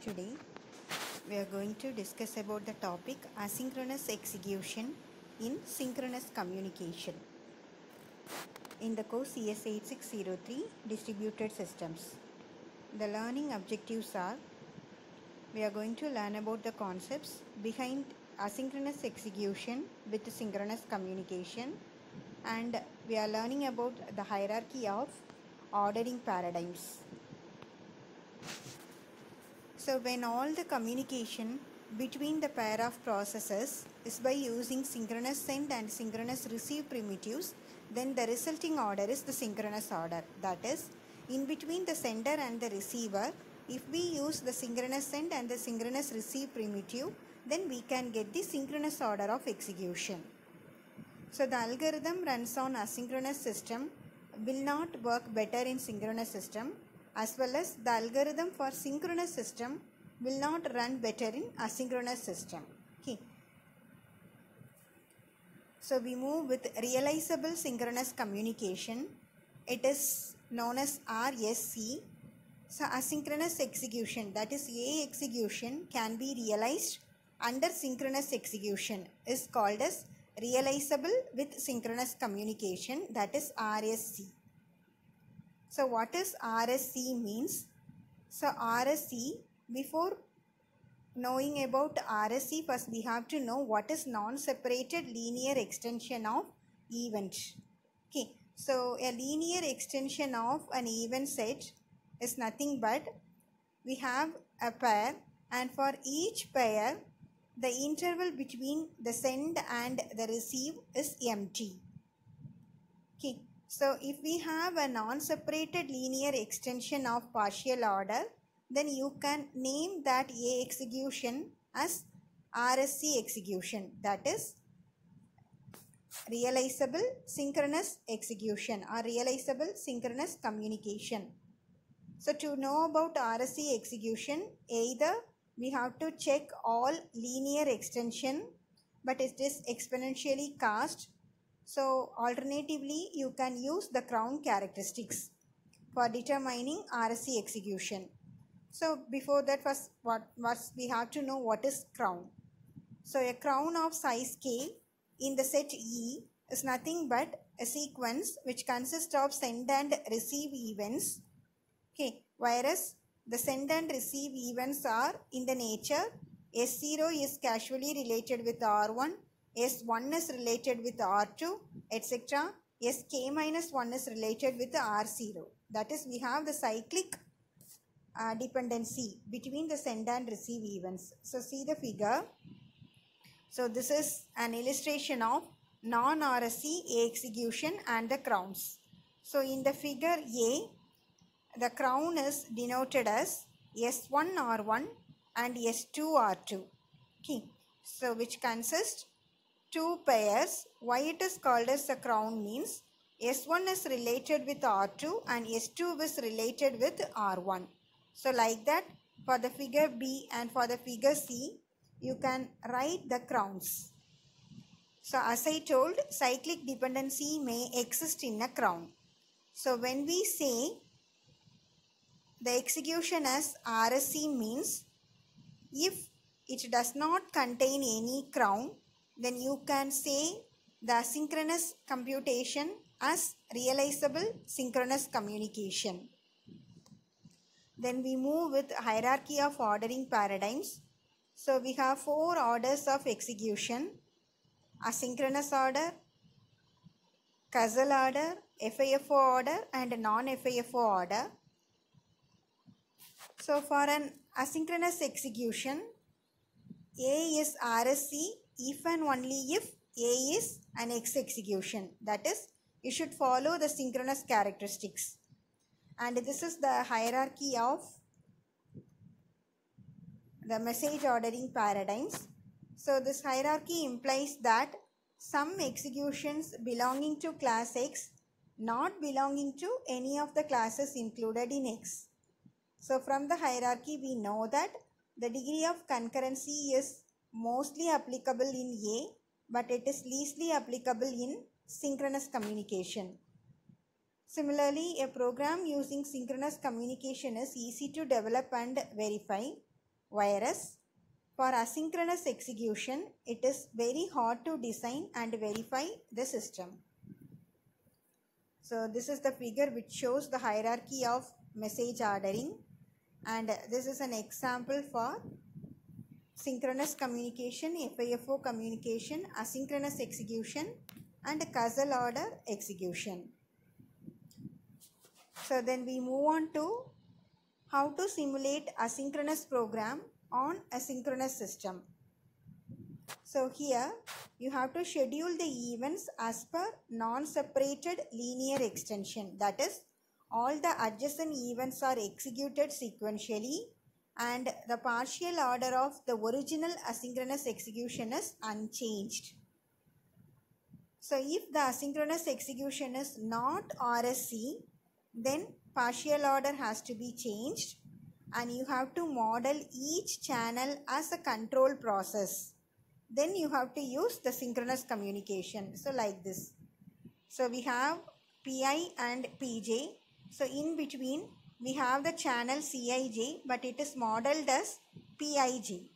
Today we are going to discuss about the topic asynchronous execution in synchronous communication in the course CS8603 Distributed Systems. The learning objectives are: we are going to learn about the concepts behind asynchronous execution with synchronous communication, and we are learning about the hierarchy of ordering paradigms. So when all the communication between the pair of processes is by using synchronous send and synchronous receive primitives, then the resulting order is the synchronous order. That is, in between the sender and the receiver, if we use the synchronous send and the synchronous receive primitive, then we can get the synchronous order of execution. So the algorithm runs on asynchronous system will not work better in synchronous system, as well as the algorithm for synchronous system will not run better in asynchronous system. Okay. So we move with realizable synchronous communication. It is known as RSC. So asynchronous execution, that is A execution, can be realized under synchronous execution is called as realizable with synchronous communication, that is RSC. So what is RSC means? So RSC, before knowing about RSC, first we have to know what is non-separated linear extension of event. Okay, so a linear extension of an event set is nothing but we have a pair, and for each pair the interval between the send and the receive is empty. Okay. So if we have a non-separated linear extension of partial order, then you can name that A execution as RSC execution, that is realizable synchronous execution or realizable synchronous communication. So to know about RSC execution, either we have to check all linear extension, but it is exponentially cost. So alternatively, you can use the crown characteristics for determining RSC execution. So before that, first we have to know what is crown. So a crown of size k in the set E is nothing but a sequence which consists of send and receive events. Okay, whereas the send and receive events are in the nature S0 is casually related with R1, S1 is related with R2, etc. Sk-1 is related with R0. That is, we have the cyclic dependency between the send and receive events. So see the figure. So this is an illustration of non-RSC execution and the crowns. So in the figure A, the crown is denoted as S1 R1 and S2 R2. Okay. So which consists two pairs. Why it is called as a crown means S1 is related with R2 and S2 is related with R1. So like that, for the figure B and for the figure C, you can write the crowns. So as I told, cyclic dependency may exist in a crown. So when we say the execution as RSC means if it does not contain any crown, then you can say the asynchronous computation as realizable synchronous communication. Then we move with hierarchy of ordering paradigms. So we have four orders of execution: asynchronous order, causal order, FIFO order and non-FIFO order. So for an asynchronous execution, A is RSC if and only if A is an X execution. That is, you should follow the synchronous characteristics. And this is the hierarchy of the message ordering paradigms. So this hierarchy implies that some executions belonging to class X not belonging to any of the classes included in X. So from the hierarchy we know that the degree of concurrency is mostly applicable in A, but it is leastly applicable in synchronous communication. Similarly, a program using synchronous communication is easy to develop and verify. Whereas for asynchronous execution, it is very hard to design and verify the system. So this is the figure which shows the hierarchy of message ordering, and this is an example for synchronous communication, FIFO communication, asynchronous execution, and causal order execution. So then we move on to how to simulate asynchronous program on a synchronous system. So here you have to schedule the events as per non-separated linear extension. That is, all the adjacent events are executed sequentially and the partial order of the original asynchronous execution is unchanged. So if the asynchronous execution is not RSC, then partial order has to be changed and you have to model each channel as a control process. Then you have to use the synchronous communication. So like this. So we have PI and PJ. So in between we have the channel CIJ, but it is modeled as PIJ.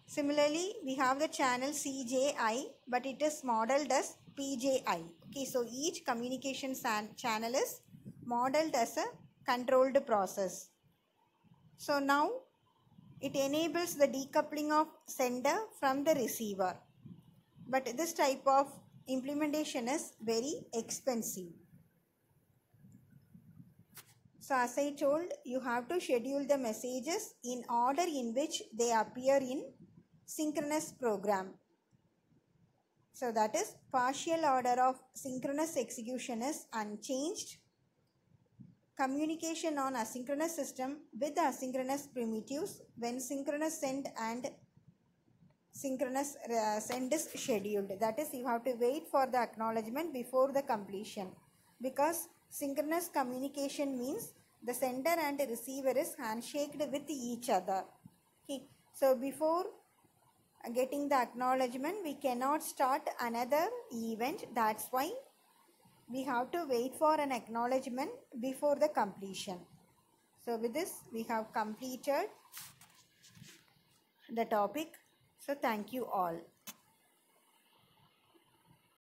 Similarly, we have the channel CJI, but it is modeled as PJI. Okay, so each communication channel is modeled as a controlled process. So now it enables the decoupling of sender from the receiver. But this type of implementation is very expensive. So as I told, you have to schedule the messages in order in which they appear in synchronous program. So that is, partial order of synchronous execution is unchanged. Communication on asynchronous system with the asynchronous primitives when synchronous send and synchronous send is scheduled. That is, you have to wait for the acknowledgement before the completion, because synchronous communication means the sender and the receiver is handshaked with each other. Okay. So before getting the acknowledgement, we cannot start another event. That's why we have to wait for an acknowledgement before the completion. So with this, we have completed the topic. So thank you all.